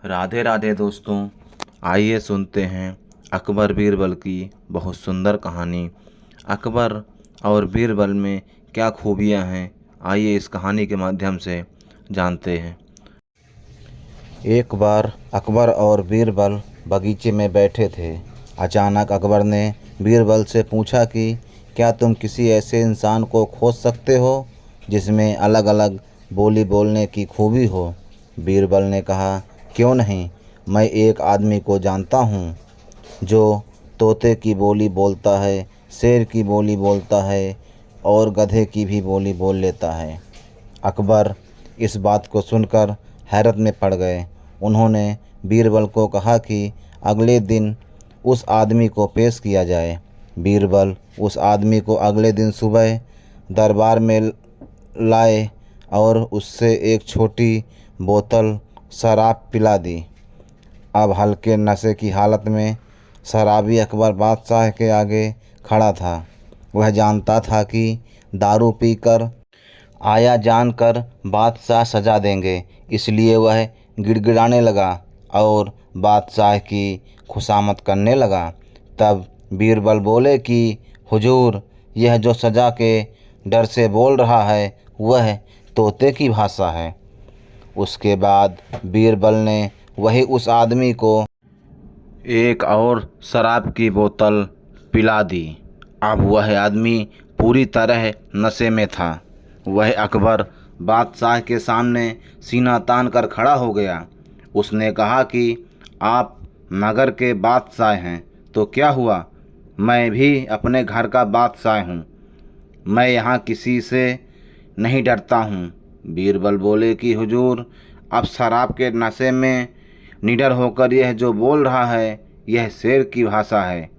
राधे राधे दोस्तों, आइए सुनते हैं अकबर बीरबल की बहुत सुंदर कहानी। अकबर और बीरबल में क्या खूबियां हैं, आइए इस कहानी के माध्यम से जानते हैं। एक बार अकबर और बीरबल बगीचे में बैठे थे। अचानक अकबर ने बीरबल से पूछा कि क्या तुम किसी ऐसे इंसान को खोज सकते हो जिसमें अलग अलग बोली बोलने की खूबी हो। बीरबल ने कहा, क्यों नहीं, मैं एक आदमी को जानता हूँ जो तोते की बोली बोलता है, शेर की बोली बोलता है और गधे की भी बोली बोल लेता है। अकबर इस बात को सुनकर हैरत में पड़ गए। उन्होंने बीरबल को कहा कि अगले दिन उस आदमी को पेश किया जाए। बीरबल उस आदमी को अगले दिन सुबह दरबार में लाए और उससे एक छोटी बोतल शराब पिला दी। अब हल्के नशे की हालत में शराबी अकबर बादशाह के आगे खड़ा था। वह जानता था कि दारू पीकर आया जानकर बादशाह सजा देंगे, इसलिए वह गिड़गिड़ाने लगा और बादशाह की खुशामद करने लगा। तब बीरबल बोले कि हुजूर, यह जो सजा के डर से बोल रहा है वह तोते की भाषा है। उसके बाद बीरबल ने वही उस आदमी को एक और शराब की बोतल पिला दी। अब वह आदमी पूरी तरह नशे में था। वह अकबर बादशाह के सामने सीना तान कर खड़ा हो गया। उसने कहा कि आप नगर के बादशाह हैं तो क्या हुआ, मैं भी अपने घर का बादशाह हूँ। मैं यहाँ किसी से नहीं डरता हूँ। बीरबल बोले कि हुजूर, अब शराब के नशे में निडर होकर यह जो बोल रहा है यह शेर की भाषा है।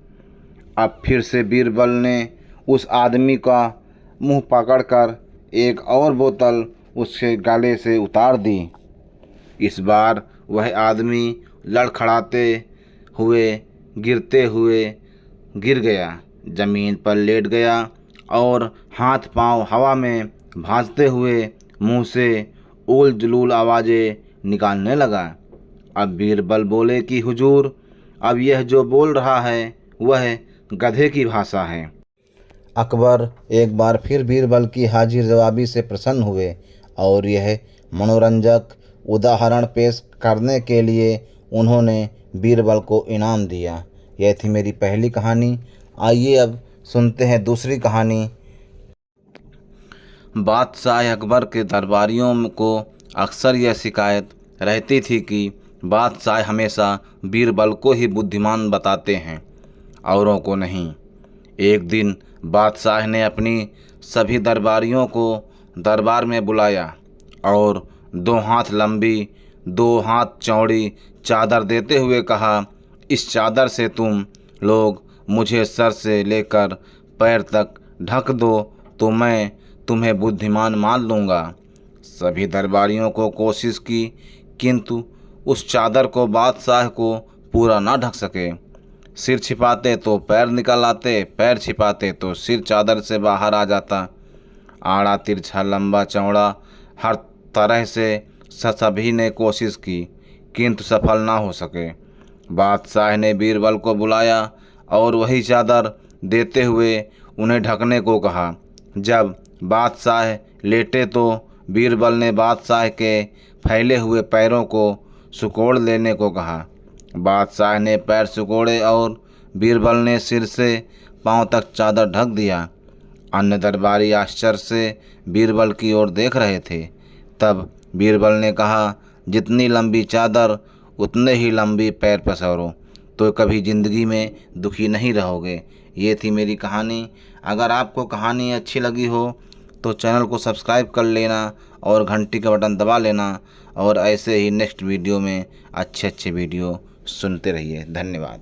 अब फिर से बीरबल ने उस आदमी का मुंह पकड़कर एक और बोतल उसके गले से उतार दी। इस बार वह आदमी लड़खड़ाते हुए गिरते हुए गिर गया, जमीन पर लेट गया और हाथ पांव हवा में भांजते हुए मुंह से उल जलूल आवाज़ें निकालने लगा। अब बीरबल बोले कि हुजूर, अब यह जो बोल रहा है वह गधे की भाषा है। अकबर एक बार फिर बीरबल की हाजिर जवाबी से प्रसन्न हुए और यह मनोरंजक उदाहरण पेश करने के लिए उन्होंने बीरबल को इनाम दिया। यह थी मेरी पहली कहानी। आइए अब सुनते हैं दूसरी कहानी। बादशाह अकबर के दरबारियों को अक्सर यह शिकायत रहती थी कि बादशाह हमेशा बीरबल को ही बुद्धिमान बताते हैं, औरों को नहीं। एक दिन बादशाह ने अपनी सभी दरबारियों को दरबार में बुलाया और 2 हाथ लंबी 2 हाथ चौड़ी चादर देते हुए कहा, इस चादर से तुम लोग मुझे सर से लेकर पैर तक ढक दो तो मैं तुम्हें बुद्धिमान मान लूँगा। सभी दरबारियों को कोशिश की, किंतु उस चादर को बादशाह को पूरा ना ढक सके। सिर छिपाते तो पैर निकल आते, पैर छिपाते तो सिर चादर से बाहर आ जाता। आड़ा तिरछा लंबा चौड़ा हर तरह से सभी ने कोशिश की, किंतु सफल ना हो सके। बादशाह ने बीरबल को बुलाया और वही चादर देते हुए उन्हें ढकने को कहा। जब बादशाह लेटे तो बीरबल ने बादशाह के फैले हुए पैरों को सुकोड़ लेने को कहा। बादशाह ने पैर सुकोड़े और बीरबल ने सिर से पांव तक चादर ढक दिया। अन्य दरबारी आश्चर्य से बीरबल की ओर देख रहे थे। तब बीरबल ने कहा, जितनी लंबी चादर उतने ही लंबी पैर पसारो तो कभी ज़िंदगी में दुखी नहीं रहोगे। ये थी मेरी कहानी। अगर आपको कहानी अच्छी लगी हो तो चैनल को सब्सक्राइब कर लेना और घंटी का बटन दबा लेना और ऐसे ही नेक्स्ट वीडियो में अच्छे वीडियो सुनते रहिए। धन्यवाद।